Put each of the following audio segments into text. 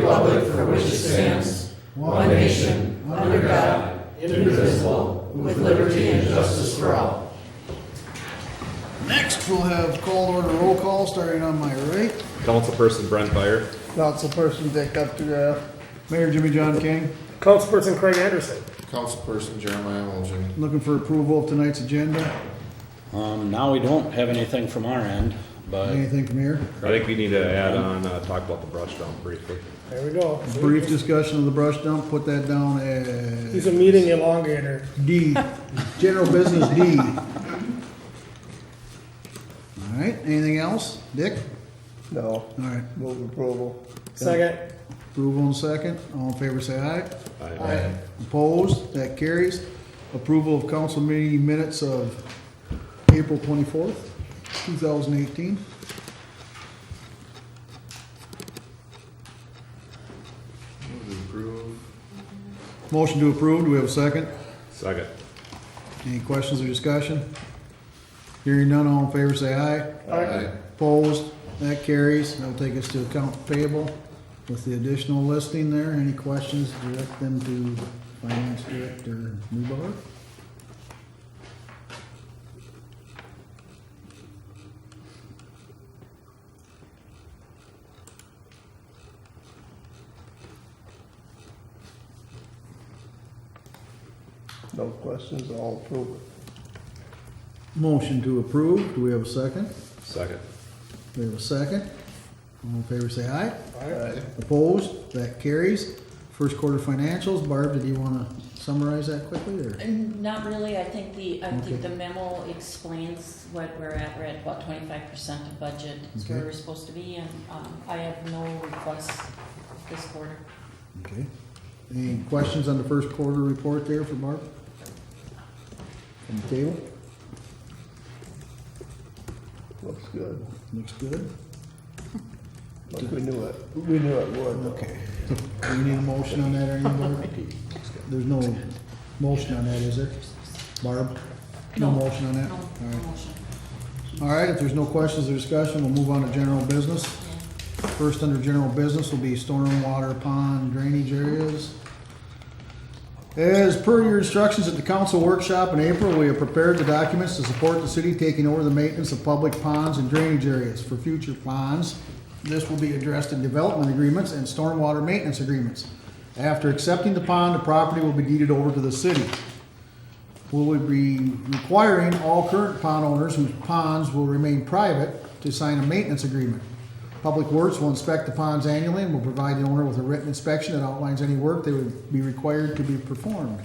republic for which it stands, one nation, under God, indivisible, with liberty and justice for all. Next, we'll have call order roll call, starting on my right. Councilperson Brent Byer. Councilperson Dick Updegraff. Mayor Jimmy John King. Councilperson Craig Anderson. Councilperson Jeremiah Mulligan. Looking for approval of tonight's agenda. Now we don't have anything from our end, but Anything from here? I think we need to add on, talk about the brush dump briefly. There we go. Brief discussion of the brush dump, put that down He's as a meeting elongator. D. General business D. All right, anything else? Dick? No, All right, move approval. Second. approval in second. All in favor say aye. Aye. Opposed? That carries. Approval of council meeting minutes of April 24th, 2018. Move to approve. Motion to approve. Do we have a second? Second. Any questions or discussion? Hearing none, all in favor say aye. Aye. Opposed? That carries. That'll take us to account payable with the additional listing there. Any questions, direct them to Finance Director Newbar. No questions, all approve it. Motion to approve. Do we have a second? Second. We have a second. All in favor say aye. Aye. Opposed? That carries. First quarter financials. Barb, did you want to summarize that quickly or? Not really, I think Okay. the memo explains what we're at about 25% of budget is where Okay. we're supposed to be, and, I have no requests this quarter. Okay. Any questions on the first quarter report there for Barb? From the table? Looks good. Looks good. Like we knew it. We knew it would. Okay. Do we need a motion on that or anything, Barb? There's no motion on that, is there? Barb? No motion on that? No, All no right. motion. All right, if there's no questions or discussion, we'll move on to general business. First under general business will be stormwater pond drainage areas. As per your instructions at the council workshop in April, we have prepared the documents to support the city taking over the maintenance of public ponds and drainage areas for future ponds. This will be addressed in development agreements and stormwater maintenance agreements. After accepting the pond, the property will be deeded over to the city. We will be requiring all current pond owners whose ponds will remain private to sign a maintenance agreement. Public Works will inspect the ponds annually and will provide the owner with a written inspection that outlines any work they would be required to be performed.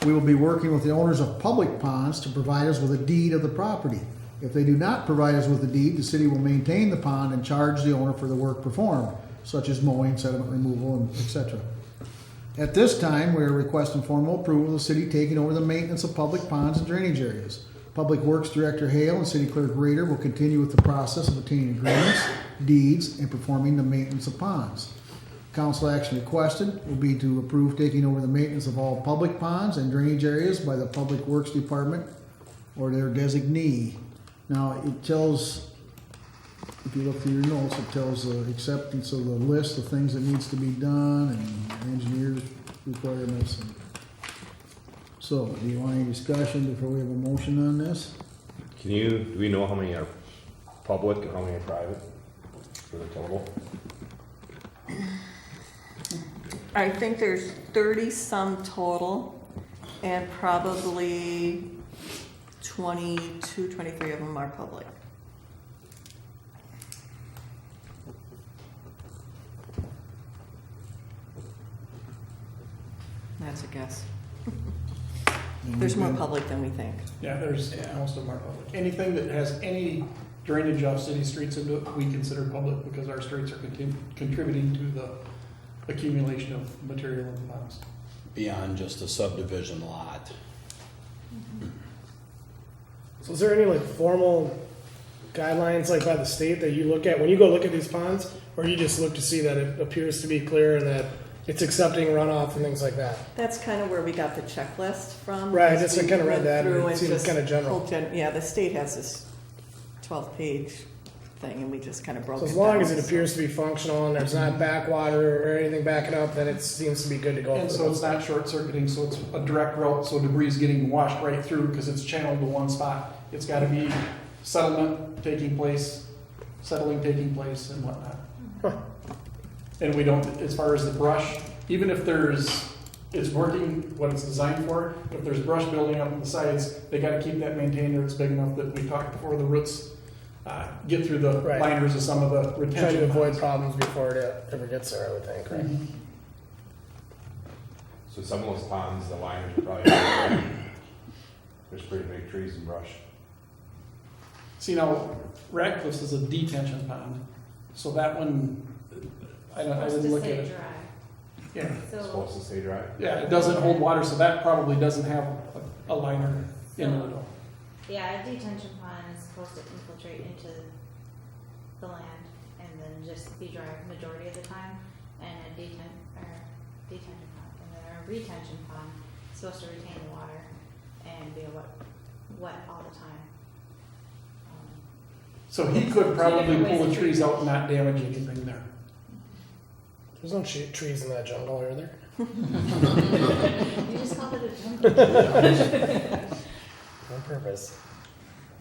We will be working with the owners of public ponds to provide us with a deed of the property. If they do not provide us with a deed, the city will maintain the pond and charge the owner for the work performed, such as mowing, sediment removal, and etc. At this time, we are requesting formal approval of the city taking over the maintenance of public ponds and drainage areas. Public Works Director Hale and City Clerk Rader will continue with the process of obtaining agreements, deeds, and performing the maintenance of ponds. Council action requested will be to approve taking over the maintenance of all public ponds and drainage areas by the Public Works Department or their designee. Now, it tells, if you look through your notes, it tells acceptance of the list of things that needs to be done and engineers' requirements. So, do you want any discussion before we have a motion on this? Do we know how many are public and how many are private for the total? I think there's 30-some total, and probably 22, 23 of them are public. That's a guess. There's more public than we think. Yeah, most of them are public. Anything that has any drainage off city streets into it, we consider public because our streets are contributing to the accumulation of material in the ponds. beyond just a subdivision lot. So is there any like formal guidelines like by the state that you look at when you go look at these ponds, or you just look to see that it appears to be clear and that it's accepting runoff and things like that? That's kind of where we got the checklist from. Right, as just we kind of read went that, and through it and seems just kind of general. Yeah, the state has this 12-page thing, and we just kind of broke So it as long down. as it appears to be functional and there's not backwater or anything backing up, then it seems to be good to go. And so it's not short circuiting, so it's a direct route, so debris is getting washed right through because it's channeled to one spot. It's gotta be settling taking place, and whatnot. And we don't, as far as the brush, even if it's working what it's designed for, if there's brush building up on the sides, they gotta keep that maintained or it's big enough that we talked before, the roots get through the Right. liners of some of the retention. Try to avoid ponds. problems before it ever gets there, I would think, right? Mhm. So some of those ponds, the liners are probably, there's pretty big trees and brush. See now, Radcliffe's is a detention pond, so that one, I didn't look at it. Yeah, It's supposed to stay dry. yeah, it doesn't hold water, so that probably doesn't have a liner in it at all. Yeah, a detention pond is supposed to infiltrate into the land and then just be dry majority of the time. And a detention pond, and then a retention pond is supposed to retain the water and be wet all the time. So he could probably pull the trees out and not damage anything there. There's no trees in that jungle, are there? You just called it a jungle. On purpose.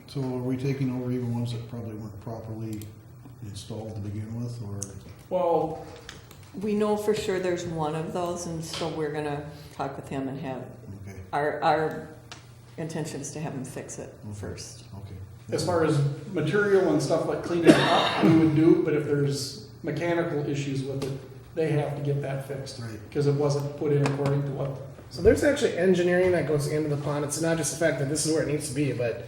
So are we taking over even ones that probably weren't properly installed to begin with, or? Well, We know for sure there's one of those, and so we're gonna talk with him and have, Okay, our intention is to have him fix it Okay. first. okay. as far as material and stuff like cleaning it up, we would do, but if there's mechanical issues with it, they have to get that fixed. Right. Because it wasn't put in according to what, So there's actually engineering that goes into the pond. It's not just the fact that this is where it needs to be, but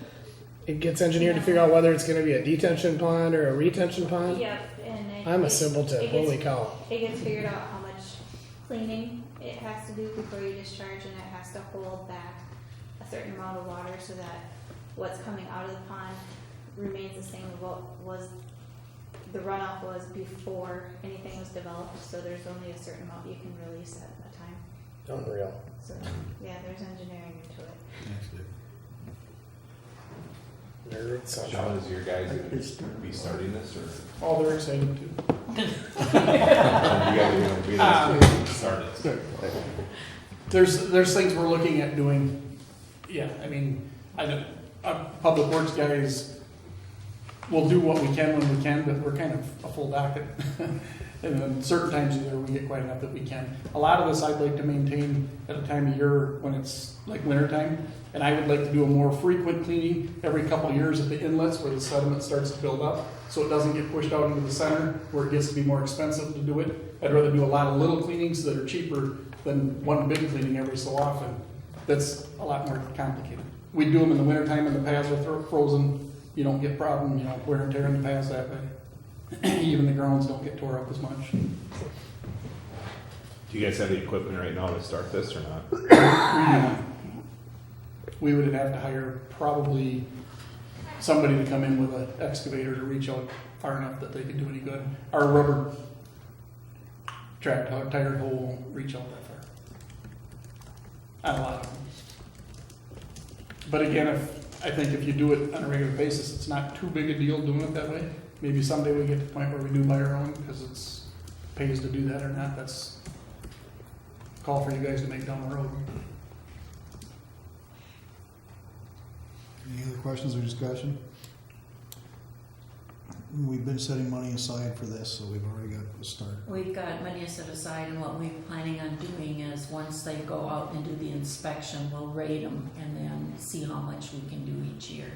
it gets engineered to figure out whether it's gonna be a detention pond or a retention pond. Yep, and it, I'm a it- simpleton, it gets- holy cow. It gets figured out how much cleaning it has to do before you discharge, and it has to hold back a certain amount of water so that what's coming out of the pond remains the same as what was, the runoff was before anything was developed, so there's only a certain amount you can release at a time. Unreal. So, yeah, there's engineering into it. Thanks, Dave. Nerd son. Sean, is your guys gonna be starting this, or oh, they're excited too. you guys are gonna be there to start it? There's things we're looking at doing. Yeah, I mean, public works guys will do what we can when we can, but we're kind of a full docket. And then certain times of year, we get quite enough that we can. A lot of this I'd like to maintain at a time of year when it's like winter time. And I would like to do a more frequent cleaning every couple of years at the inlets where the sediment starts to build up, so it doesn't get pushed out into the center where it gets to be more expensive to do it. I'd rather do a lot of little cleanings that are cheaper than one big cleaning every so often. That's a lot more complicated. We do them in the wintertime and the paths are frozen. You don't get problem, wear and tear in the paths that way. Even the grounds don't get tore up as much. Do you guys have the equipment right now to start this or not? We would have to hire probably somebody to come in with an excavator to reach out far enough that they could do any good. Our rubber tracked tire hole won't reach out that far. Not a lot of them. But again, I think if you do it on a regular basis, it's not too big a deal doing it that way. Maybe someday we get to the point where we do buy our own because it's pays to do that or not. That's a call for you guys to make down the road. Any other questions or discussion? We've been setting money aside for this, so we've already got a start. We've got money set aside, and what we're planning on doing is, once they go out and do the inspection, we'll rate them and then see how much we can do each year.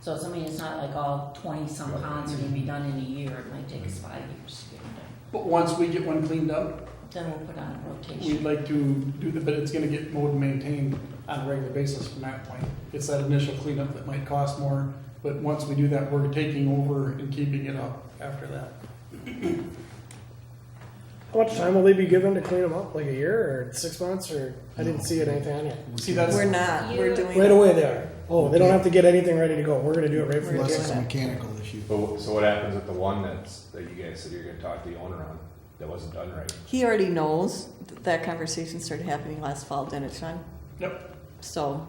So it's not like all 20-some ponds are gonna be done in a year, it might take us 5 years to get them done. But once we get one cleaned up, Then we'll put on a we'd rotation. like to do that, but it's gonna get mowed and maintained on a regular basis from that point. It's that initial cleanup that might cost more, but once we do that, we're taking over and keeping it up after that. How much time will they be given to clean them up? Like a year or 6 months? Or I didn't see it anything on here. See, that's, We're not, we're doing. Right away they are. Oh, they don't have to get anything ready to go. We're gonna do it right from the Unless it's a get-go. mechanical issue. So what happens with the one that you guys said you're gonna talk to the owner on, that wasn't done right? He already knows that conversation started happening last fall, didn't it, Sean? yep, So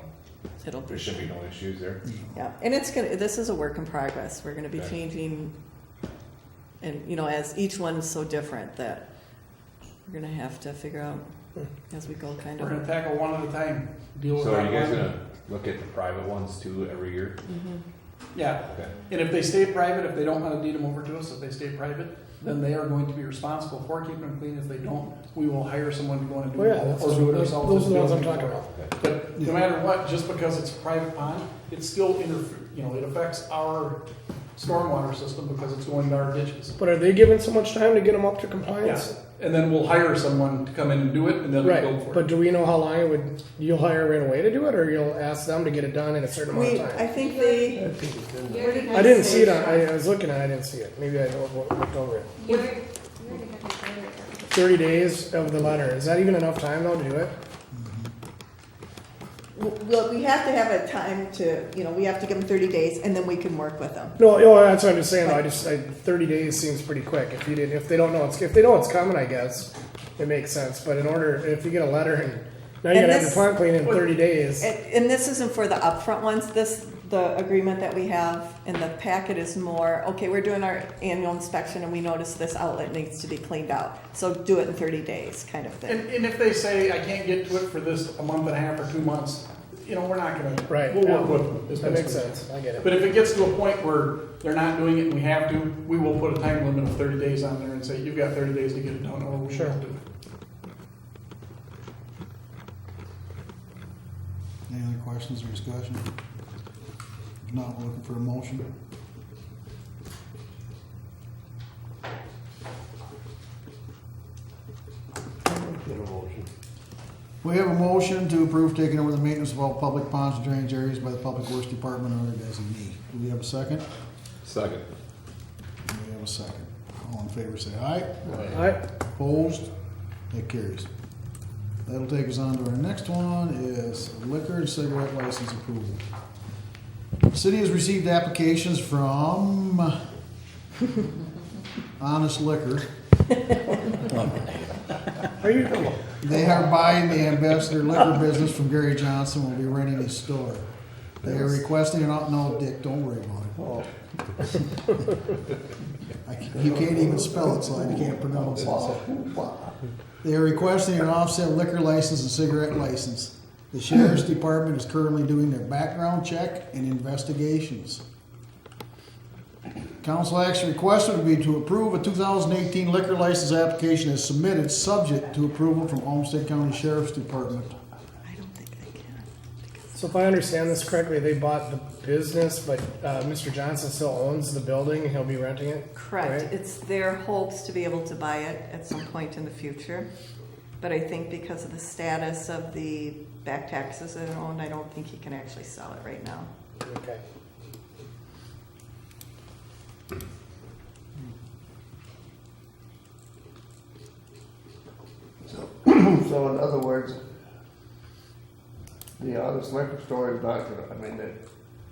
it'll There be, should be no issues there. yeah. And it's gonna, this is a work in progress. We're gonna be Okay. changing And, you know, as each one is so different that we're gonna have to figure out as we go kind We're of. gonna tackle one at a time, deal with So are that you guys one. gonna look at the private ones too every year? Yeah, Okay. and if they stay private, if they don't wanna deed them over to us, if they stay private, then they are going to be responsible for keeping them clean. If they don't, we will hire someone to go in and do Oh, yeah, it, that's, or do it those ourselves. are the ones I'm as a talking building. about. But no matter what, just because it's a private pond, it still it affects our stormwater system because it's going to our ditches. But are they given so much time to get them up to compliance? Yeah, and then we'll hire someone to come in and do it, and then we'll bill Right, for but it. do we know how long it would, you'll hire right away to do it, or you'll ask them to get it done in a certain amount We, of I time? think they, I think it's in You there. already I got didn't the- see it on, I was looking at it, I didn't see it. Maybe I looked over it. You already got the trailer. 30 days of the letter, is that even enough time though to do it? well, we have to have a time to, you know, we have to give them 30 days and then we can work with them. No, that's what I'm just saying, though. 30 days seems pretty quick. If they don't know if they know it's coming, I guess, it makes sense. But if you get a letter and now you And gotta have this- the plant clean in 30 days. And this isn't for the upfront ones, the agreement that we have in the packet is more, okay, we're doing our annual inspection and we notice this outlet needs to be cleaned out. So do it in 30 days, kind of thing. And if they say, I can't get to it for this a month and a half or 2 months, we're not gonna, Right, we'll yeah. work with them. as That best makes we can. sense. I get it. But if it gets to a point where they're not doing it and we have to, we will put a time limit of 30 days on there and say, you've got 30 days to get it done, or we Sure. won't do it. Any other questions or discussion? If not, we're looking for a motion. Get a motion. We have a motion to approve taking over the maintenance of all public ponds and drainage areas by the Public Works Department or their designee. Do we have a second? Second. We have a second. All in favor, say aye. All right, Opposed? That carries. That'll take us on to our next one is liquor and cigarette license approval. City has received applications from Honest Liquor. are you, They are buying the ambassador liquor business from Gary Johnson, will be renting his store. They are requesting an, no, Dick, don't worry about it. Oh, You can't even spell it, so I can't pronounce it. wow. They are requesting an offset liquor license and cigarette license. The sheriff's department is currently doing their background check and investigations. Council action requested would be to approve a 2018 liquor license application as submitted, subject to approval from Olmsted County Sheriff's Department. I don't think they can. so if I understand this correctly, they bought the business, but Mr. Johnson still owns the building and he'll be renting it? Correct. Right. It's their hopes to be able to buy it at some point in the future. But I think because of the status of the back taxes that are owned, I don't think he can actually sell it right now. Okay. So in other words, the honest liquor store is not gonna, I mean,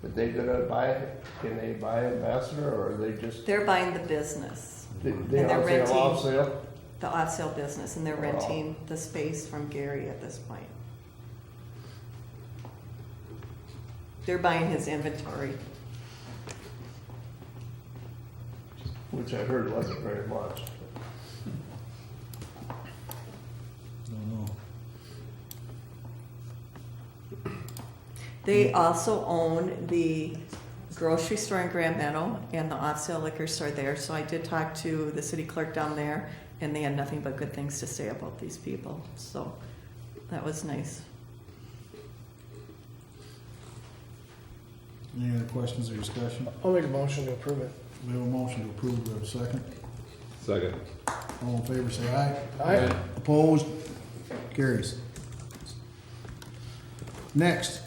if they gonna buy it, can they buy ambassador, or are they just, They're buying the business, they they're on sale, renting. off sale? the off-sale business, and they're Wow. renting the space from Gary at this point. They're buying his inventory. Which I heard wasn't very much. Don't know. They also own the grocery store in Grand Meadow and the off-sale liquor store there. So I did talk to the city clerk down there, and they had nothing but good things to say about these people. So that was nice. Any other questions or discussion? I'll make a motion to approve it. We have a motion to approve, we have a second. Second. All in favor, say aye. Aye. Opposed? Carries. Next,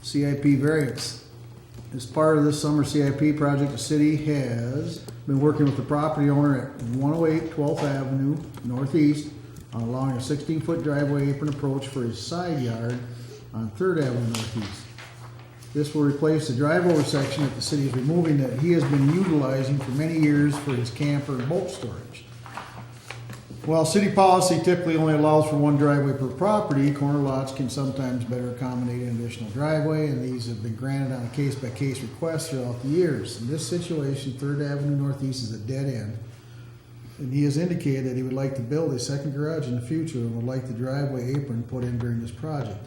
CIP variance. As part of this summer CIP project, the city has been working with the property owner at 108 12th Avenue Northeast on allowing a 16-foot driveway apron approach for his side yard on 3rd Avenue Northeast. This will replace the drive-over section that the city is removing that he has been utilizing for many years for his camper and boat storage. While city policy typically only allows for one driveway per property, corner lots can sometimes better accommodate an additional driveway, and these have been granted on a case-by-case request throughout the years. In this situation, Third Avenue Northeast is a dead end, and he has indicated that he would like to build a second garage in the future and would like the driveway apron put in during this project.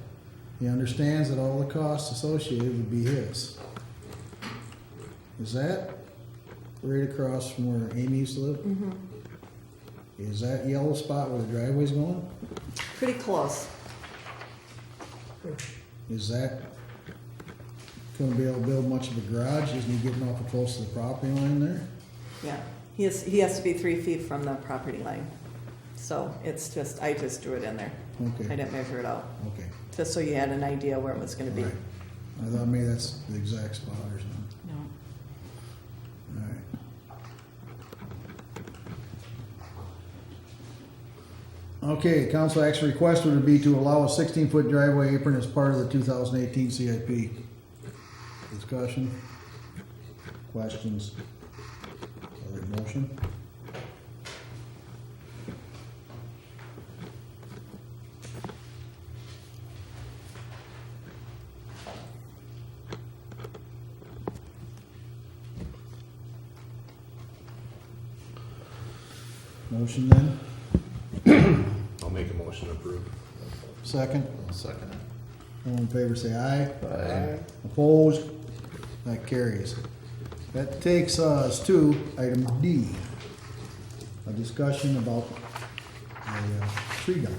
He understands that all the costs associated would be his. Is that right across from where Amy used to live? Mm-hmm. Is that yellow spot where the driveway's going? Pretty close. Is that gonna be able to build much of a garage? Isn't he getting awful close to the property line there? Yeah, he has to be 3 feet from the property line. So it's just, I just drew it in there. I Okay, didn't measure it out, okay. just so you had an idea where it was gonna be. Right. I thought maybe that's the exact spot or something. No. Alright. Okay, council action request would be to allow a 16-foot driveway apron as part of the 2018 CIP. Discussion? Questions? Other motion? Motion then? I'll make a motion to approve. Second? I'll second it. All in favor say aye. Aye. Opposed? That carries. That takes us to item D. A discussion about a tree dump.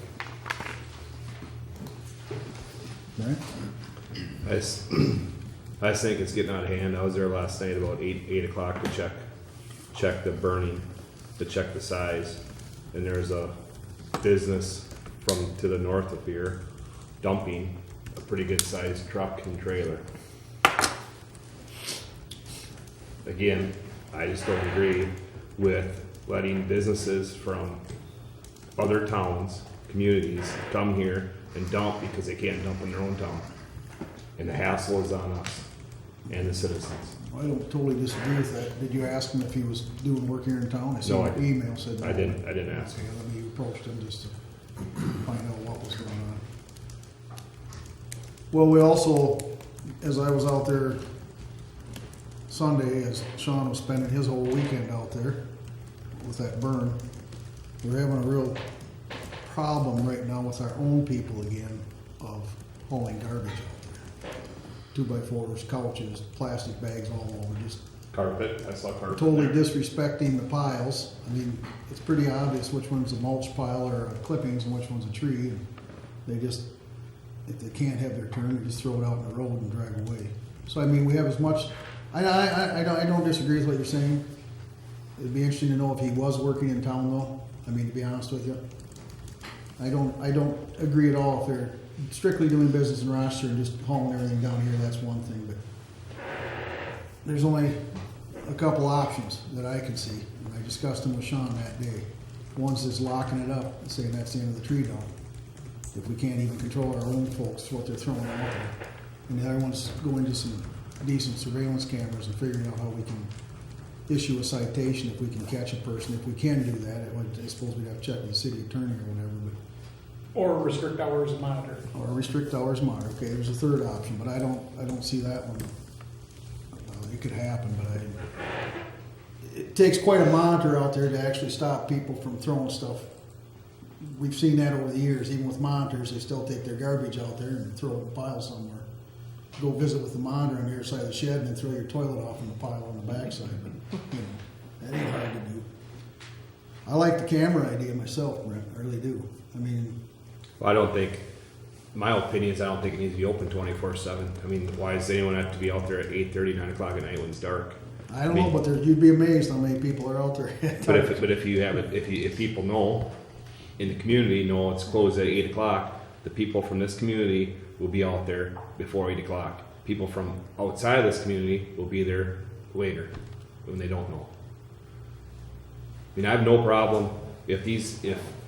Right? I just think it's getting out of hand. I was there last night about 8 o'clock to check the burning, to check the size. And there's a business from to the north of here dumping a pretty good sized truck and trailer. Again, I just don't agree with letting businesses from other towns, communities, come here and dump because they can't dump in their own town. And the hassle is on us and the citizens. I don't totally disagree with that. Did you ask him if he was doing work here in town? I saw No, an email said no. I didn't ask. Okay, let me approach him just to find out what was going on. Well, we also, as I was out there Sunday, as Sean was spending his whole weekend out there with that burn, we're having a real problem right now with our own people again of hauling garbage out there. 2x4s, couches, plastic bags all over, just Carpet, I saw carpet. totally there. disrespecting the piles. I mean, it's pretty obvious which one's a mulch pile or a clippings and which one's a tree. And they just, if they can't have their turn, they just throw it out in the road and drive away. So I mean, we have as much. I don't disagree with what you're saying. It'd be interesting to know if he was working in town though. I mean, to be honest with you, I don't agree at all if they're strictly doing business in Rochester and just hauling everything down here. That's one thing, but there's only a couple options that I can see, and I discussed them with Sean that day. One's just locking it up and saying that's the end of the tree dump. If we can't even control our own folks, what they're throwing out there. And the other one's going to some decent surveillance cameras and figuring out how we can issue a citation if we can catch a person. If we can do that, I suppose we'd have to check with the city attorney or whatever, Or restrict hours and monitor. or restrict hours monitor. Okay, there's a third option, but I don't see that one. It could happen, but it takes quite a monitor out there to actually stop people from throwing stuff. We've seen that over the years. Even with monitors, they still take their garbage out there and throw it in a pile somewhere. Go visit with the monitor on the other side of the shed and then throw your toilet off in the pile on the backside. But you know, that ain't hard to do. I like the camera idea myself, Brent. I really do. I mean, Well, I don't think, my opinion is I don't think it needs to be open 24/7. I mean, why does anyone have to be out there at 8:30, 9 o'clock at night when it's dark? I don't know, but you'd be amazed how many people are out there. But if you have it, if people know in the community know it's closed at 8 o'clock, the people from this community will be out there before 8 o'clock. People from outside of this community will be there later when they don't know. I mean, I have no problem if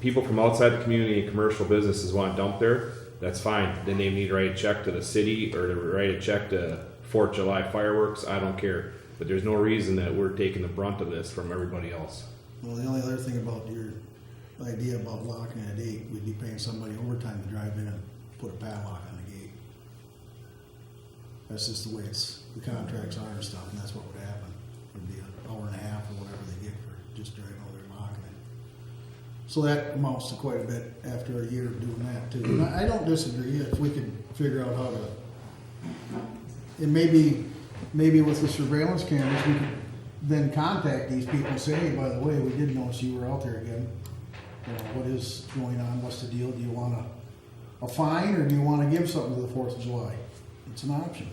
people from outside the community and commercial businesses want to dump there, that's fine. Then they need to write a check to the city or to write a check to 4th of July fireworks. I don't care. But there's no reason that we're taking the brunt of this from everybody else. Well, the only other thing about idea about locking at 8, we'd be paying somebody overtime to drive in and put a padlock on the gate. That's just the way the contracts are and stuff, and that's what would happen. It'd be an hour and a half or whatever they get for just driving over there and locking it. So that amounts to quite a bit after a year of doing that too. And I don't disagree if we could figure out how to, and maybe with the surveillance cameras, we could then contact these people and say, hey, by the way, we did notice you were out there again. You know, what is going on? What's the deal? Do you want a fine or do you want to give something to the 4th of July? It's an option.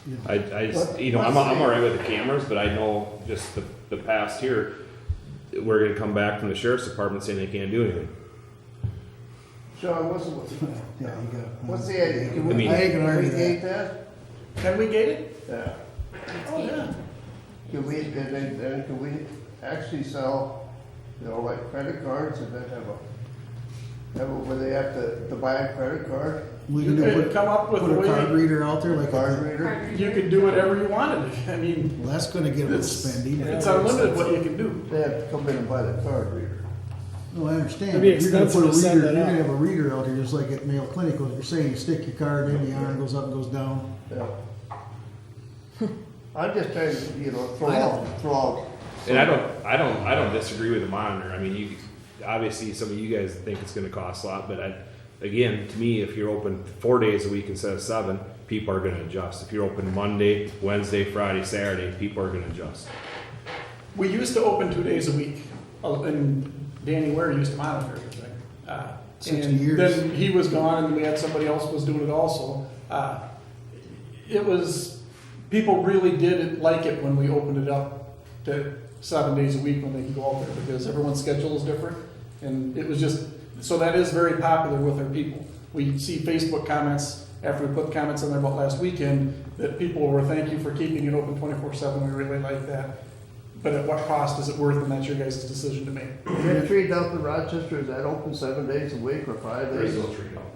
You know. I just, you know, I'm all right with the cameras, but I know just the past here, we're gonna come back from the sheriff's department saying they can't do anything. Sean, what's Yeah, you got. what's the idea? Can I mean- we, I can can we argue gate that. that? Can we gate it? Yeah. Oh, yeah. Can we, then can we actually sell, you know, like credit cards and then have where they have to buy a credit card? We You can do could come up with put a a way, card reader out there like Card a, reader? you could do whatever you wanted. I mean, well, that's gonna get a little spendy. it's unlimited what you can do. They have to come in and buy the card reader. No, I understand. It'd be You're gonna put a expensive to set reader, that you're up. gonna have a reader out there just like at Mayo Clinic. What you're saying, you stick your card in, the arm goes up and goes down. Yeah. I'm just trying to, you know, throw I know. out. And I don't disagree with the monitor. I mean, you obviously some of you guys think it's going to cost a lot, but again, to me, if you're open 4 days a week instead of 7, people are going to adjust. If you're open Monday, Wednesday, Friday, Saturday, people are going to adjust. We used to open 2 days a week, and Danny Ware used to monitor everything. 60 And years. then he was gone, and we had somebody else was doing it also. It was, people really did like it when we opened it up to 7 days a week when they could go out there, because everyone's schedule is different. And it was just, so that is very popular with our people. We see Facebook comments, after we put comments in there about last weekend, that people were, thank you for keeping it open 24/7, we really like that. But at what cost is it worth, and that's your guys' decision to make. That tree dump in Rochester, is that open 7 days a week or 5 days?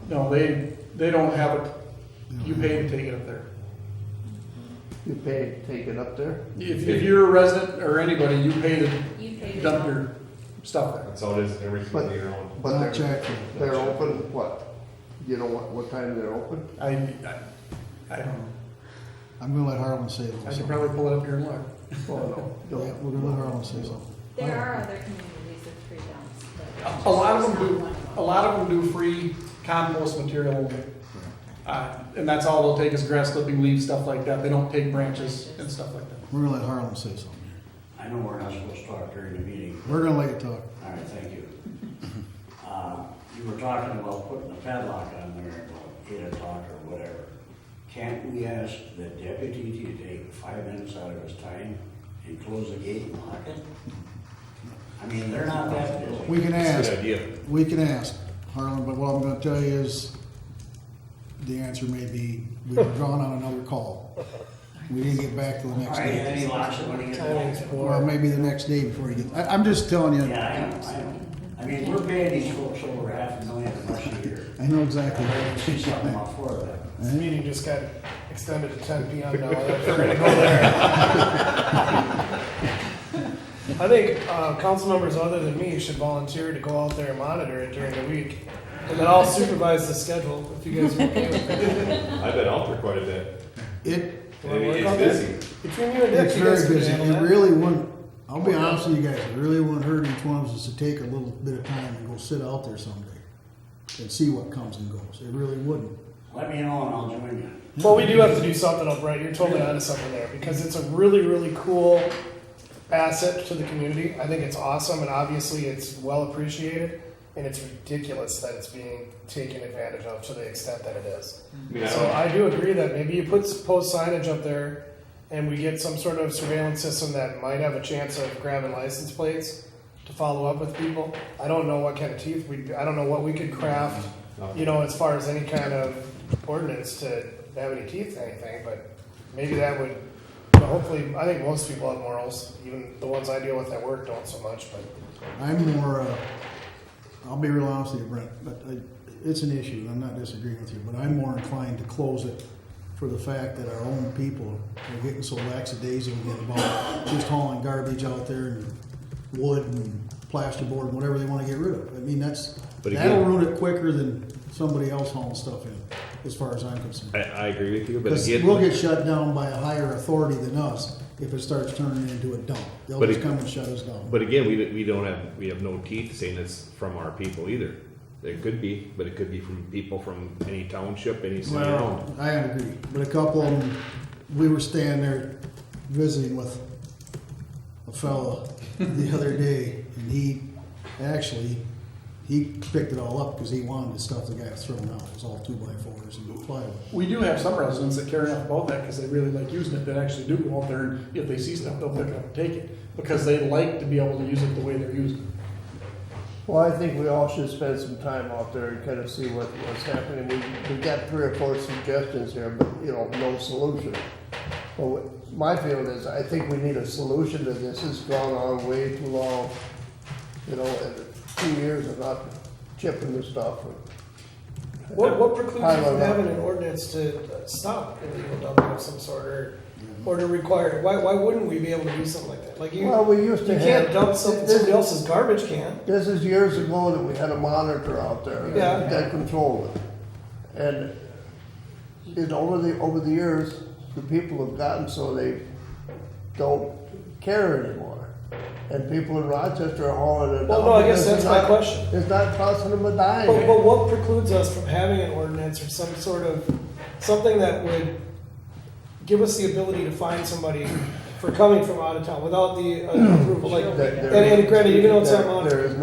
No, they don't have it, you pay to take it up there. You pay to take it up there? If you're a resident or anybody, you pay to You pay to dump your stuff there. That's all it is. Every community around. But Not they're, checked. they're open, what? You know what time they're open? I don't know. I'm gonna let Harlan say I could something. probably pull it up here and look. Oh, Yeah, no. we're gonna let Harlan say something. There are other communities with free dumps, but. A lot of them it's not do, one of them. a lot of them do free compost material. And that's all they'll take is grass clipping, leaves, stuff like that. They don't take branches and stuff like that. We're gonna let Harlan say something. I know we're not supposed to talk during the meeting. We're gonna let you talk. All right, thank you. You were talking about putting a padlock on there, about 8 o'clock or whatever. Can't we ask the deputy to take 5 minutes out of his time and close the gate and lock it? I mean, they're not that busy. We can That's a ask, good idea. we can ask Harlan, but what I'm gonna tell you is, the answer may be, we were drawn on another call. We didn't get back to the All next right, and day. he locks it when he gets back. Well, maybe the next day before you get, I'm just telling you. Yeah, I know. I mean, we're paying these folks over $500,000 a year. I know exactly. I see something off for that. This meeting just got extended to 10 p.m. now. If we're gonna go there. I think council members other than me should volunteer to go out there and monitor it during the week. And then I'll supervise the schedule if you guys are okay with it. I've been out there quite a bit. It's busy. Between you and Dick, It's you guys very can busy. handle It that. really wouldn't, I'll be honest with you guys, it really wouldn't hurt each one of us to take a little bit of time and go sit out there someday and see what comes and goes. It really wouldn't. Let me know and I'll join you. Well, we do have to do something up right. You're totally onto something there because it's a really, really cool asset to the community. I think it's awesome and obviously it's well appreciated and it's ridiculous that it's being taken advantage of to the extent that it is. I mean, I So don't- I do agree that maybe you post signage up there and we get some sort of surveillance system that might have a chance of grabbing license plates to follow up with people. I don't know what kind of teeth I don't know what we could craft, you know, as far as any kind of ordinance to have any teeth to anything, but maybe that would, hopefully, I think most people have morals, even the ones I deal with at work don't so much, but. I'm more, I'll be real honest with you, Brent, but it's an issue, and I'm not disagreeing with you, but I'm more inclined to close it for the fact that our own people are getting so lackadaisical about just hauling garbage out there and wood and plasterboard, whatever they wanna get rid of. I mean, But that'll again- ruin it quicker than somebody else hauling stuff in, as far as I'm concerned. I agree with you, but Because again. we'll get shut down by a higher authority than us if it starts turning into a dump. They'll But just it- come and shut us down. But again, we have no teeth saying it's from our people either. It could be, but it could be from people from any township, any city around. Well, I agree, but a couple of them, we were standing there visiting with a fella the other day, and he picked it all up because he wanted the stuff the guy was throwing out. It was all 2x4s and plywood. We do have some residents that care enough about that because they really like using it, that actually do go out there, and if they see stuff, they'll pick it up and take it, because they like to be able to use it the way they're using it. Well, I think we all should spend some time out there and kind of see what's happening. We got 3 or 4 suggestions here, but, no solution. Well, my feeling is, I think we need a solution to this. It's gone on way too long. And 2 years of not chipping the stuff. What precludes you Pile from it up. having an ordinance to stop illegal dumping of some sort, or to require, why wouldn't we be able to do something like that? Like Well, we used to you can't have. dump somebody else's garbage can. This is years ago that we had a monitor out there Yeah. that controlled it. And over the years, the people have gotten so they don't care anymore. And people in Rochester are hauling it Well, down no, I guess because that's my question. It's not costing them a dime. But what precludes us from having an ordinance or some sort of, something that would give us the ability to find somebody for coming from out of town without the approval? Like, and granted, you can own something on. There's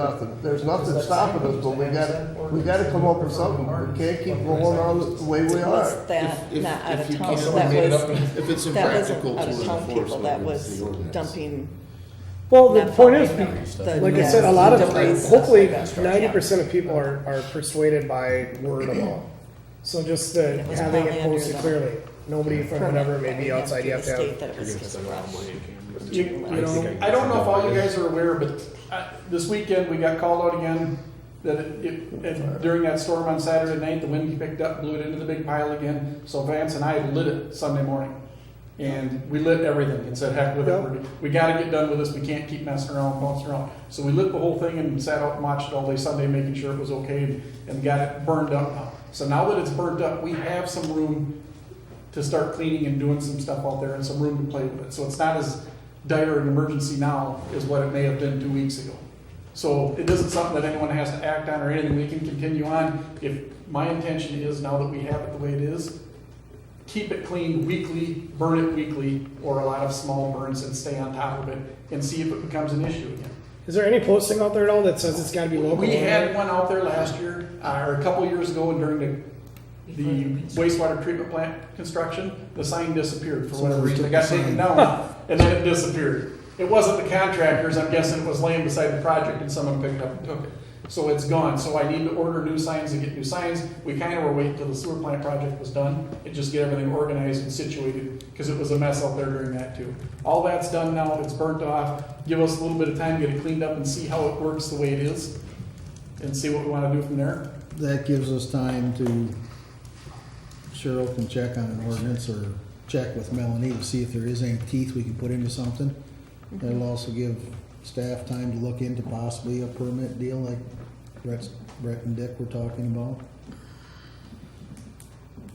nothing stopping us, but we gotta come up with something. We can't keep going on the way we Was are. that not out of you town? can't So that make it was, up and- If it's that impractical wasn't out to of town enforce, people, then that it's was the ordinance. dumping. Well, the not point is, following the- like I yeah, said, a lot of, debris stuff hopefully, like that. 90% of people are persuaded by word of mouth. So just It was having probably it under posted the clearly, nobody from permit whatever may that be we have outside, through you have the to state have. that it was just brush. I don't know if all you guys are aware, but this weekend we got called out again that during that storm on Saturday night, the wind picked up, blew it into the big pile again. So Vance and I lit it Sunday morning. And we lit everything and said, heck with it, we gotta get done with this, we can't keep messing around, bouncing around. So we lit the whole thing and sat out and watched it all day Sunday, making sure it was okay, and got it burned up now. So now that it's burned up, we have some room to start cleaning and doing some stuff out there and some room to play with it. So it's not as dire an emergency now as what it may have been 2 weeks ago. So it isn't something that anyone has to act on or anything, we can continue on. If my intention is, now that we have it the way it is, keep it cleaned weekly, burn it weekly, or a lot of small burns, and stay on top of it and see if it becomes an issue again. Is there any posting out there at all that says it's gotta be local? We had one out there last year, or a couple years ago, and during the wastewater treatment plant construction, the sign disappeared for whatever reason. It got taken down, and then it disappeared. It wasn't the contractors, I'm guessing it was laying beside the project and someone picked it up and took it. So it's gone. So I need to order new signs and get new signs. We kind of were waiting until the sewer plant project was done and just get everything organized and situated, because it was a mess out there during that too. All that's done now, it's burnt off. Give us a little bit of time to get it cleaned up and see how it works the way it is, and see what we want to do from there. That gives us time to, Cheryl can check on an ordinance or check with Melanie to see if there is any teeth we can put into something. That'll also give staff time to look into possibly a permit deal like Brett and Dick were talking about.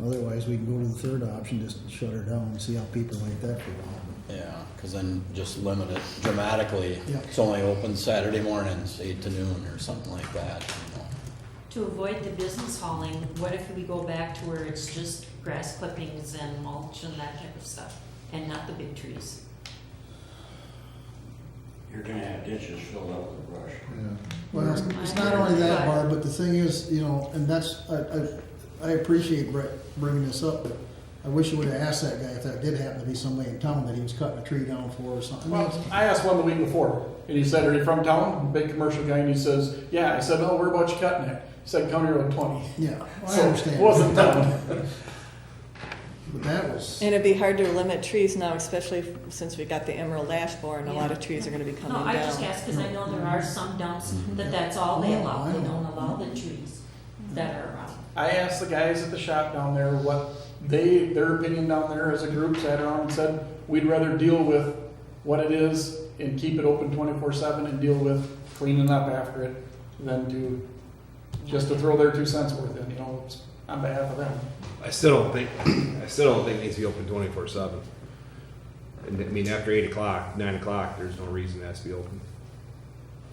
Otherwise, we can go to the third option, just shut her down and see how people like that for a while. Yeah, because then just limit it dramatically. Yeah. It's only open Saturday mornings, 8 to noon or something like that, you know. To avoid the business hauling, what if we go back to where it's just grass clippings and mulch and that type of stuff, and not the big trees? You're gonna have ditches filled up with brush. Well, it's not only that, Barb, but the thing is, and that's, I appreciate Brett bringing this up, but I wish you would have asked that guy if that did happen to be somebody in town that he was cutting a tree down for or something. Well, I asked one the week before, and he said, "Are you from town?" Big commercial guy, and he says, "Yeah." I said, "Oh, where about you cutting it?" He said, "County Road 20." Yeah, I So, understand. it wasn't town. But that was, And it'd be hard to limit trees now, especially since we got the emerald ash borer and a lot of trees are gonna be coming No, down. I just asked because I know there are some dumps that's all they allow, they don't allow the trees that are around. I asked the guys at the shop down there what their opinion down there as a group, sat around and said, we'd rather deal with what it is and keep it open 24/7 and deal with cleaning up after it than just to throw their 2 cents worth in, on behalf of them. I still don't think it needs to be open 24/7. And I mean, after 8 o'clock, 9 o'clock, there's no reason it has to be open.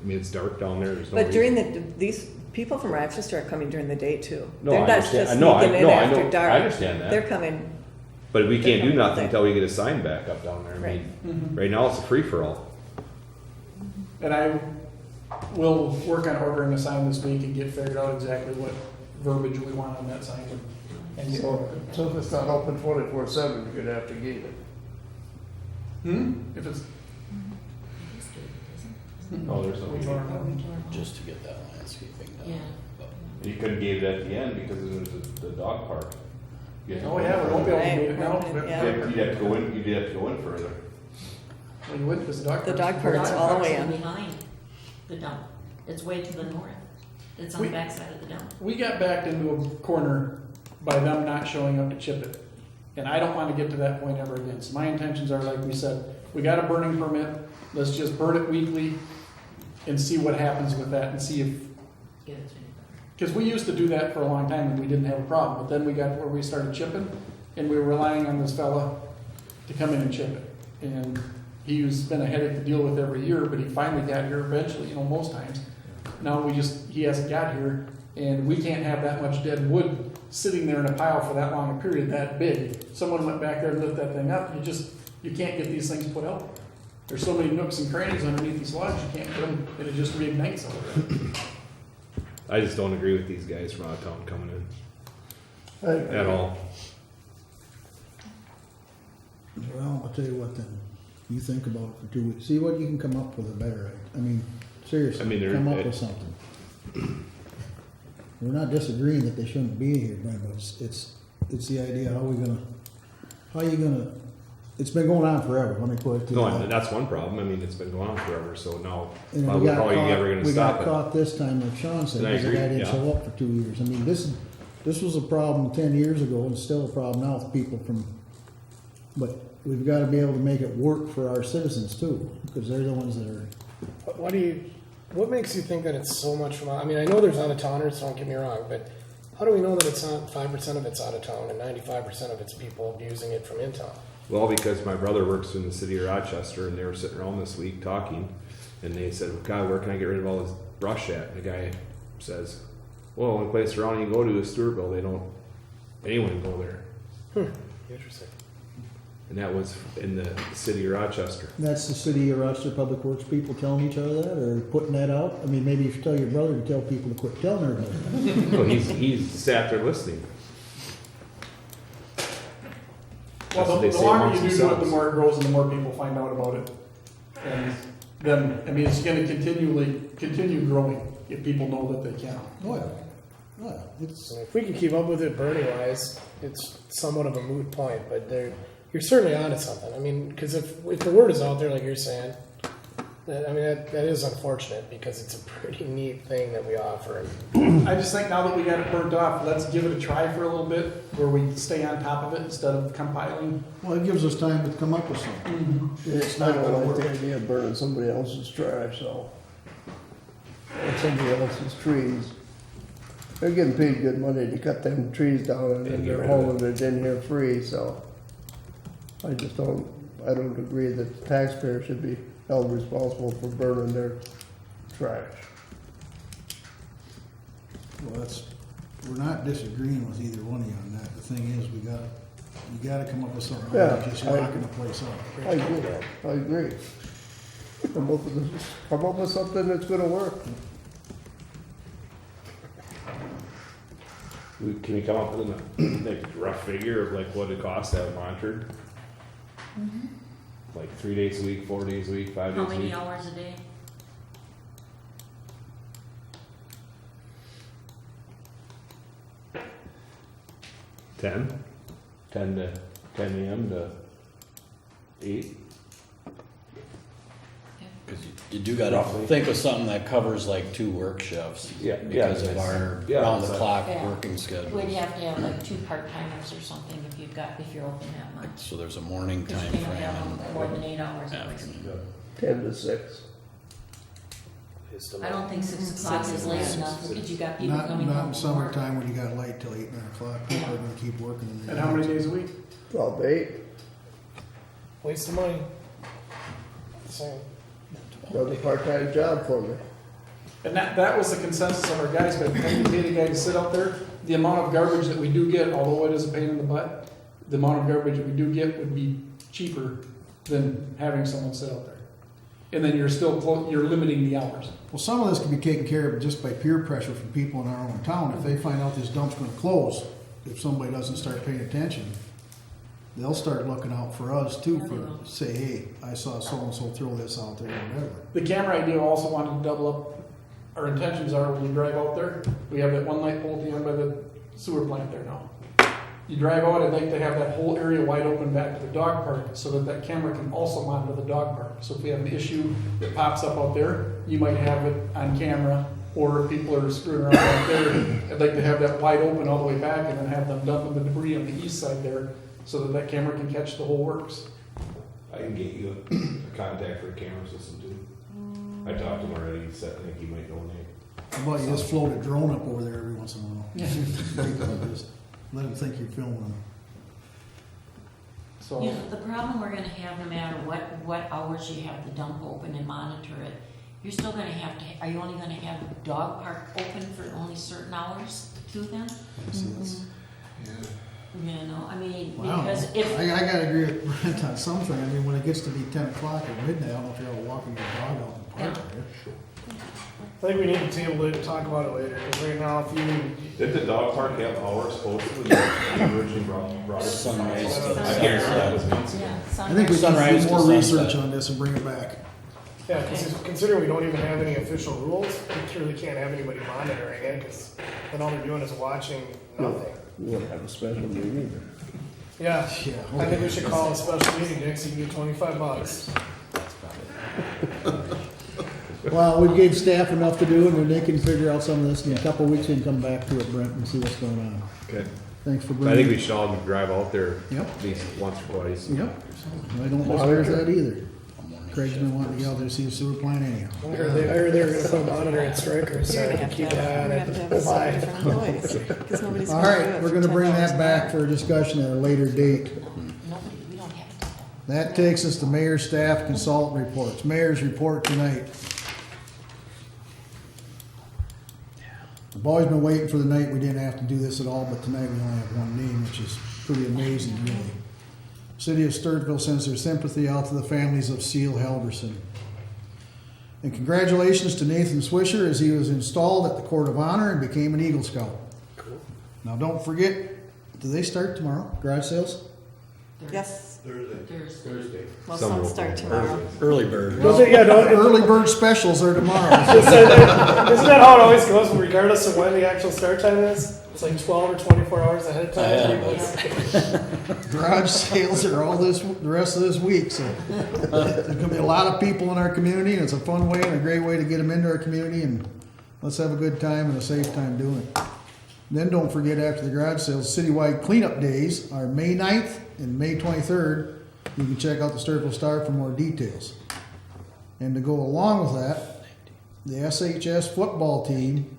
I mean, it's dark down there. There's no But during reason. these people from Rochester are coming during the day too. No, They're I not understand. just No, I sneaking in know, I after know. dark. I understand that. They're coming, But we can't do They're nothing coming. until we get a sign back up down there. I mean, right now it's a free for all. And I will work on ordering a sign this week and get figured out exactly what verbiage we want on that sign. And get So if it's not open 24/7, you're gonna have to gate it. if it's, Oh, there's no we reason. don't know. just to get that landscaping done. Yeah. But You couldn't gate it at the end because there's the dog park. You have to Oh, go yeah, in we won't be able to Right, get it now. right, yeah. You'd have to go in. You'd have to go in further. Well, you would, because the dog. The park's- dog park's The all the park's way in. behind the dump. It's way to the north. It's on We- the backside of the dump. We got backed into a corner by them not showing up to chip it. And I don't want to get to that point ever again. So my intentions are, like we said, we got a burning permit, let's just burn it weekly and see what happens with that and see if, Get it to because we used to do that for a long time and we didn't have a problem. But then we got where we started chipping and we were relying on this fella to come in and chip it. And he's been a headache to deal with every year, but he finally got here eventually, most times. Now he hasn't got here, and we can't have that much dead wood sitting there in a pile for that long a period, that big. Someone went back there and lifted that thing up, you can't get these things put out. There's so many nooks and crannies underneath these logs, you can't put them, and it just reignites over there. I just don't agree with these guys from out of town coming in I- at all. Well, I'll tell you what then, you think about it for 2 weeks, see what you can come up with a better, I mean, seriously, I mean, they're- come up with something. We're not disagreeing that they shouldn't be here, Brent, but it's the idea, how you gonna, it's been going on forever, let me put it to you. No, and that's one problem. I mean, it's been going on forever. So now, And how we got are you caught- ever going to we stop got it? caught this time, like Sean said, And I because the agree, guy didn't yeah. show up for 2 years. I mean, this was a problem 10 years ago and still a problem now with people from, but we've got to be able to make it work for our citizens too, because they're the ones that are, What makes you think that it's so much from, I mean, I know there's out-of-towners, don't get me wrong, but how do we know that it's not 5% of it's out of town and 95% of it's people using it from in town? Well, because my brother works in the city of Rochester, and they were sitting around this week talking, and they said, well, "God, where can I get rid of all this brush at?" And the guy says, "Well, the only place around you go to is Stewartville. They don't. Anyone can go there." Interesting. And that was in the city of Rochester. that's the city of Rochester Public Works people telling each other that, or putting that out. I mean, maybe you should tell your brother to tell people to quit telling everybody. So he's sat there listening. Well, That's what they the say longer amongst you do it, the themselves. more it grows and the more people find out about it. And then, I mean, it's gonna continue growing if people know that they can. Oh, yeah. Oh, yeah. It's, So if we can keep up with it burning wise, it's somewhat of a moot point, but you're certainly onto something. I mean, because if the word is out there, like you're saying, that is unfortunate because it's a pretty neat thing that we offer. I just think now that we got it burnt off, let's give it a try for a little bit, where we stay on top of it instead of compiling. well, it gives us time to come up with something. It's not gonna like the idea of burning somebody else's trash, so. Or somebody else's trees. They're getting paid good money to cut them trees down and then And get they're rid of hauling it in here free, so. I don't agree that the taxpayer should be held responsible for burning their trash. Well, we're not disagreeing with either one of you on that. The thing is, you gotta come up with something, Yeah, other than just I- locking the place up. I agree. Come up with something that's gonna work. Can we come up with a rough figure of like what it costs to have monitored? Like 3 days a week, 4 days a week, 5 How days a many week? hours a day? Ten to 10 a.m. to 8. Because you do gotta Roughly. think of something that covers like 2 work shifts. Yeah, Because yeah, of it's- our yeah, round the it's clock Yeah. working schedule. We'd have to have like 2 part-timers or something if you're open that much. So there's a morning Because time you can't frame have and more than 8 hours every afternoon. week. 10 to 6. It's the I don't think 6 o'clock is late enough, because you got people Not, coming not home in from work. summertime when you got light till 8, 9 o'clock. People are gonna keep working. in the And how many evenings. days a week? 12 to 8, Waste of money. Same. another part-time job for me. And that was the consensus of our guys, but when you pay the guy to sit out there, the amount of garbage that we do get, although it is a pain in the butt, the amount of garbage that we do get would be cheaper than having someone sit out there. And then you're still, you're limiting the hours. Well, some of this can be taken care of just by peer pressure from people in our own town. If they find out this dump's gonna close, if somebody doesn't start paying attention, they'll start looking out for us too, Yeah, they for, will. say, hey, I saw so-and-so throw this out there, or whatever. The camera idea also wanted to double up. Our intentions are when you drive out there, we have that one light pole at the end by the sewer plant there now. You drive out, I'd like to have that whole area wide open back to the dog park so that that camera can also monitor the dog park. So if we have an issue that pops up out there, you might have it on camera, or if people are screwing around out there, I'd like to have that wide open all the way back and then have them dumping the debris on the east side there so that that camera can catch the whole works. I can get you a contact for a camera system too. I talked to him already, he said, I think he might donate. How about you just float a drone up over there every once in a while? Just let them think you're filming them. So, You know, the problem we're gonna have, no matter what hours you have the dump open and monitor it, you're still gonna have to, are you only gonna have the dog park open for only certain hours too then? See, that's- You know, I mean, Wow. because if, I gotta agree with Brent on something. I mean, when it gets to be 10 o'clock or midnight, I don't know if you're all walking your dog out in the park. are you? I think we need to table it and talk about it later, because right now, if you, Did the dog park have hours posted when you originally brought it? Sunrise to I guarantee that was months ago. yeah, I think we Sunrise need to to do more sunset. research on this and bring it back. yeah, because considering we don't even have any official rules, we truly can't have anybody monitoring it, because then all they're doing is watching nothing. We won't have a special meeting either. Yeah, Yeah, I think we should call a special meeting, Dick, so you can get $25. Well, we gave staff enough to do, and then they can figure out some of this. In a couple of weeks, we can come back to it, Brent, and see what's going on. Okay. Thanks for I bringing think it. we should all drive out there Yep. at least once or twice. Yep. I don't disparage that either. Craig's been wanting to get out there to see the sewer plant anyhow. I heard they were gonna put a monitor at Strikers, so You're I gonna can have to keep an eye have, on we're it. gonna have to have some different employees, because nobody's All gonna do it right, we're for gonna 10 bring hours that an back hour. for a discussion at a later date. nobody, we don't have to. That takes us to mayor, staff, consultant reports. Mayor's report tonight. I've always been waiting for the night we didn't have to do this at all, but tonight we only have one name, which is pretty amazing, really. City of Stewartville sends their sympathy out to the families of Seal Halverson. And congratulations to Nathan Swisher as he was installed at the Court of Honor and became an Eagle Scout. Now, don't forget, do they start tomorrow, garage sales? Yes, Thursday. well, Some some will start go tomorrow. Early bird. Early bird specials are tomorrow. Isn't that how it always goes, regardless of when the actual start time is? It's like 12 or 24 hours ahead of time. Yeah. Garage sales are all the rest of this week, so there's gonna be a lot of people in our community, and it's a fun way and a great way to get them into our community, and let's have a good time and a safe time doing it. Then don't forget, after the garage sales, citywide cleanup days are May 9th and May 23rd. You can check out the Stewartville Star for more details. And to go along with that, the SHS football team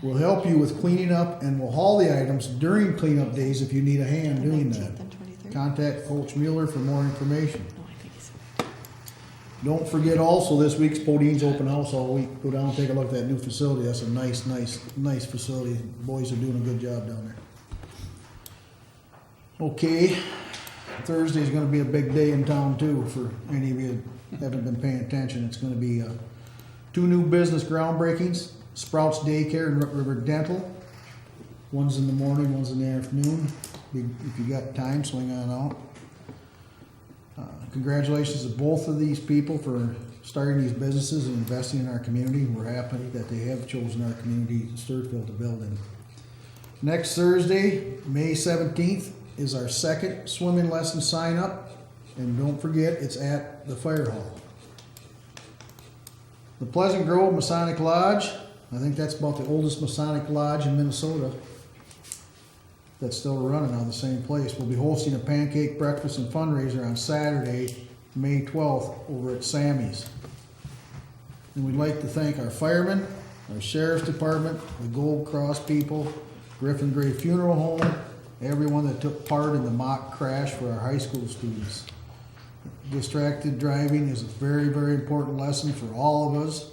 will help you with cleaning up and will haul the items during cleanup days if you need a hand doing that. 19th and 23rd? Contact Coach Mueller for more information. No, I think he's. Don't forget also, this week's Podine's open house all week. Go down and take a look at that new facility. That's a nice facility. The boys are doing a good job down there. Okay, Thursday's gonna be a big day in town too, for any of you that haven't been paying attention. It's gonna be 2 new business groundbreakings, Sprouts Daycare and Rook River Dental. One's in the morning, one's in the afternoon. If you got time, swing on out. Congratulations to both of these people for starting these businesses and investing in our community. We're happy that they have chosen our community, Stewartville, to build in. Next Thursday, May 17th, is our second swimming lesson sign up. And don't forget, it's at the fire hall. The Pleasant Grove Masonic Lodge, I think that's about the oldest Masonic Lodge in Minnesota that's still running out of the same place. We'll be hosting a pancake breakfast and fundraiser on Saturday, May 12th, over at Sammy's. And we'd like to thank our firemen, our sheriff's department, the Gold Cross people, Griffin Gray Funeral Home, everyone that took part in the mock crash for our high school students. Distracted driving is a very, very important lesson for all of us,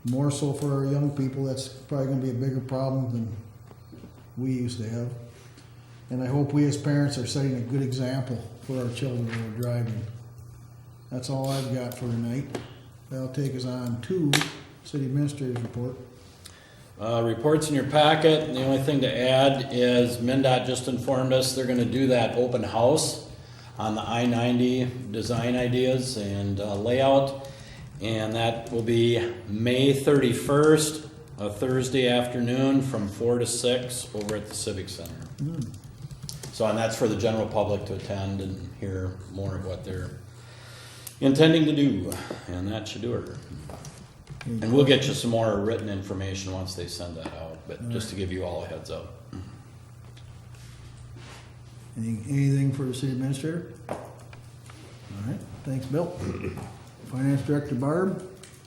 more so for our young people. That's probably going to be a bigger problem than we used to have. And I hope we as parents are setting a good example for our children who are driving. That's all I've got for tonight. That'll take us on to City Administrator's report. Reports in your packet, and the only thing to add is MnDOT just informed us they're gonna do that open house on the I-90 design ideas and layout, and that will be May 31st, a Thursday afternoon from 4 to 6 over at the Civic Center. So, and that's for the general public to attend and hear more of what they're intending to do, and that should do it. And we'll get you some more written information once they send that out, but just to give you all a heads up. Anything for the City Administrator? All right, thanks, Bill. Finance Director Barb?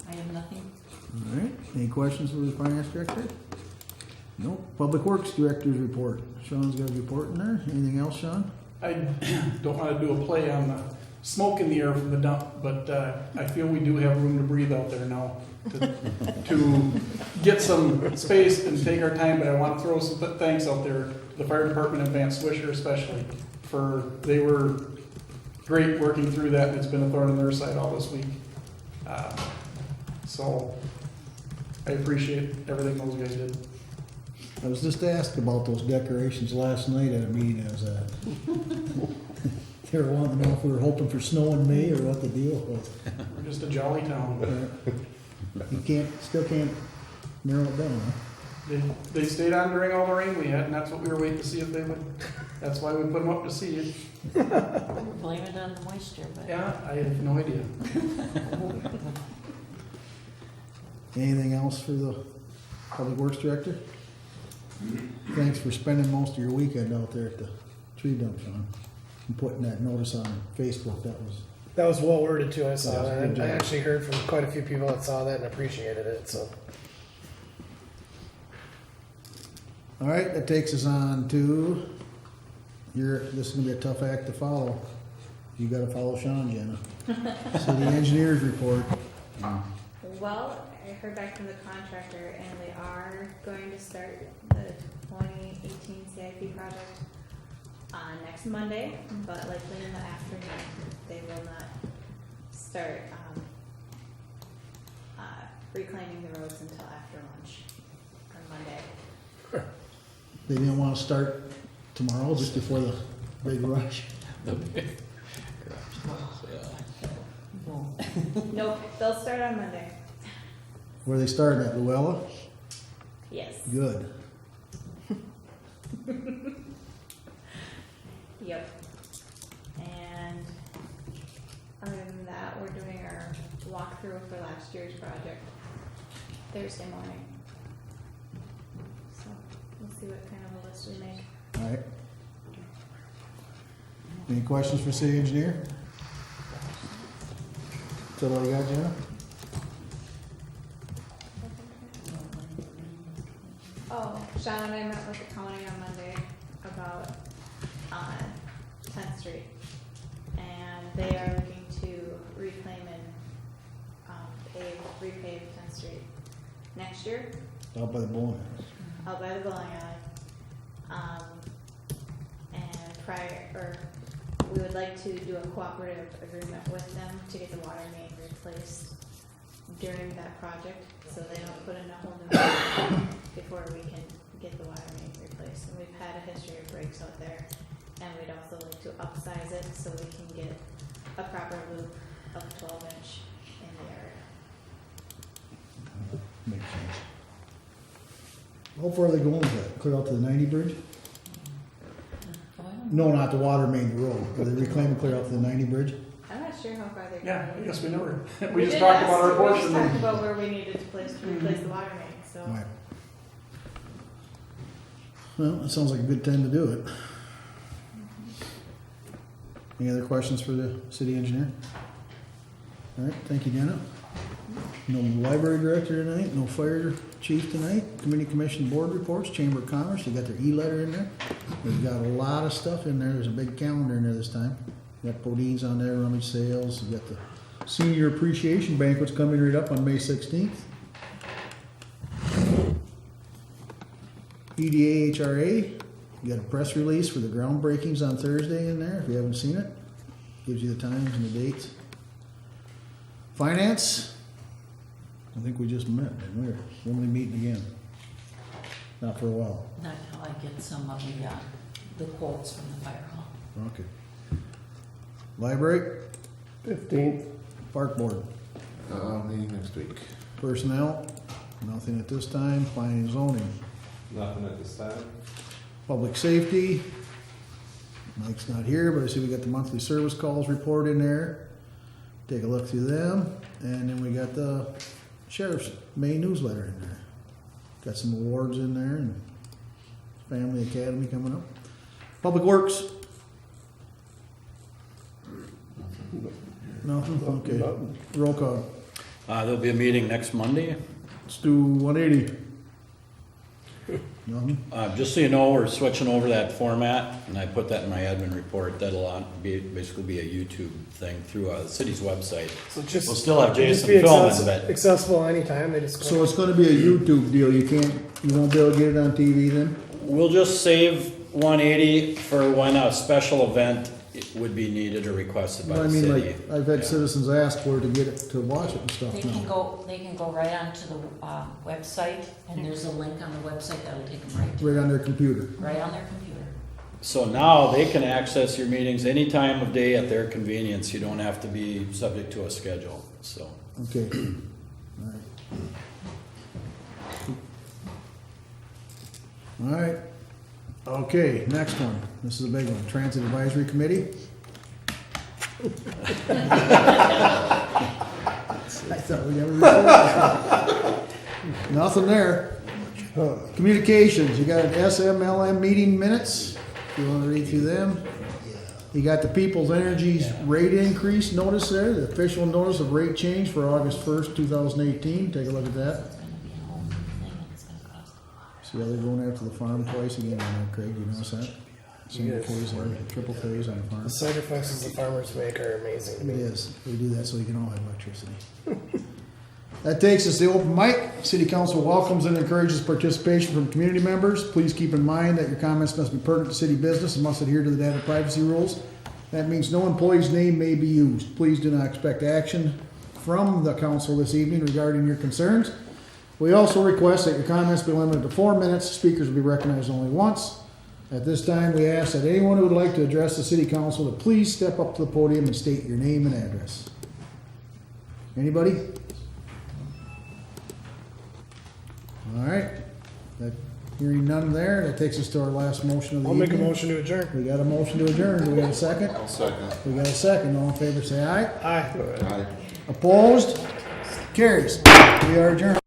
I have nothing. All right, any questions for the Finance Director? Nope. Public Works Director's report. Sean's got a report in there. Anything else, Sean? I don't want to do a play on the smoke in the air from the dump, but I feel we do have room to breathe out there now to get some space and take our time. But I want to throw some thanks out there to the fire department and Vance Swisher especially they were great working through that, and it's been a thorn in their side all this week. So I appreciate everything those guys did. I was just asked about those decorations last night at a meeting I was at. They were wanting to know if we were hoping for snow in May or what the deal was. We're just a jolly town. You still can't narrow it down, huh? They stayed on during all the rain we had, and that's what we were waiting to see if they would. That's why we put them up to see it. Blame it on the moisture, but. Yeah, I have no idea. Anything else for the Public Works Director? Thanks for spending most of your weekend out there at the tree dump, Sean. And putting that notice on Facebook. That was well worded too. I saw Yeah, that. good job. I actually heard from quite a few people that saw that and appreciated it. So All right, that takes us on to this is gonna be a tough act to follow. You gotta follow Sean, Jenna. City Engineer's report. Well, I heard back from the contractor and they are going to start the 2018 CIP project on next Monday, but likely in the afternoon. They will not start reclaiming the roads until after lunch on Monday. They didn't wanna start tomorrow, just before the big rush. Nope, they'll start on Monday. Where they starting at, Luella? Yes. Good. Yep. And other than that, we're doing our walkthrough for last year's project Thursday morning. So we'll see what kind of a list we make. All right. Any questions for City Engineer? Is that all you got, Jenna? Oh, Sean and I met with the county on Monday about 10th Street, and they are looking to reclaim and repave 10th Street next year Out by the bowling alley. out by the bowling alley. And we would like to do a cooperative agreement with them to get the water main replaced during that project, so they don't put in a whole new before we can get the water main replaced. And we've had a history of breaks out there, and we'd also like to upsize it so we can get a proper loop of 12-inch in the area. Makes sense. How far are they going with that? Clear out to the 90 bridge? No, not the water main, the road. Are they reclaiming clear out to the 90 bridge? I'm not sure how far they're going. Yeah, I guess we never. We We just did talked ask- about our We portion. just talked about where we needed to replace the water main, so. All right. Well, it sounds like a good time to do it. Any other questions for the city engineer? All right, thank you, Jenna. No library director tonight, no fire chief tonight, committee commission board reports, chamber of commerce, you got their e-letter in there. We've got a lot of stuff in there, there's a big calendar in there this time. You got Bodine's on there, rummage sales, you got the senior appreciation banquets coming right up on May 16th. EDA HRA, you got a press release for the groundbreakings on Thursday in there, if you haven't seen it. Gives you the times and the dates. Finance, I think we just met, and we're only meeting again. Not for a while. Not till I get some of the quotes from the fire hall. Okay. Library, 15th. park board, Meeting next week. personnel, nothing at this time. Planning and zoning, Nothing at this time. public safety. Mike's not here, but I see we got the monthly service calls report in there. Take a look through them, and then we got the sheriff's May newsletter in there. Got some awards in there and Family Academy coming up. Public Works. Nothing? Okay. Nothing. Roll call. There'll be a meeting next Monday. Let's do 180. Nothing? Just so you know, we're switching over that format, and I put that in my admin report. That'll basically be a YouTube thing through the city's website. So just. We'll still have just Jason be filming, access- but Accessible anytime, they just. So it's gonna be a YouTube deal. You won't be able to get it on TV then? we'll just save 180 for when a special event would be needed or requested by I the mean, city. like, I've had Yeah. citizens ask where to get it, to watch it and stuff They can now. go right onto the website, and there's a link on the website that'll take them right to, Right on their computer. right on their computer. So now they can access your meetings any time of day at their convenience. You don't have to be subject to a schedule, so. Okay. Alright. Alright. Okay, next one. This is a big one. Transit Advisory Committee. I thought we never report. Nothing there. Communications, you got an SMLM meeting minutes. If you wanna read through them. You got the People's Energy's rate increase notice there, the official notice of rate change for August 1st, 2018. Take a look at that. It's gonna be a whole new thing, and it's gonna cost a lot. See how they're going after the farm twice again on that, Craig, you notice that? Single Yes. phase or triple phase on the farm. The sacrifices the farmers make are amazing to It me. is, we do that so we can all have electricity. That takes us to the open mic. City Council welcomes and encourages participation from community members. Please keep in mind that your comments must be pertinent to city business and must adhere to the data privacy rules. That means no employee's name may be used. Please do not expect action from the council this evening regarding your concerns. We also request that your comments be limited to 4 minutes. Speakers will be recognized only once. At this time, we ask that anyone who would like to address the city council to please step up to the podium and state your name and address. Anybody? All right. That, hearing none there, that takes us to our last motion of the I'll make a evening. motion to adjourn. We got a motion to adjourn. Do we have a second? I'll second. We got a second. All in favor, say aye. Aye. Aye. Opposed? Carries. We are adjourned.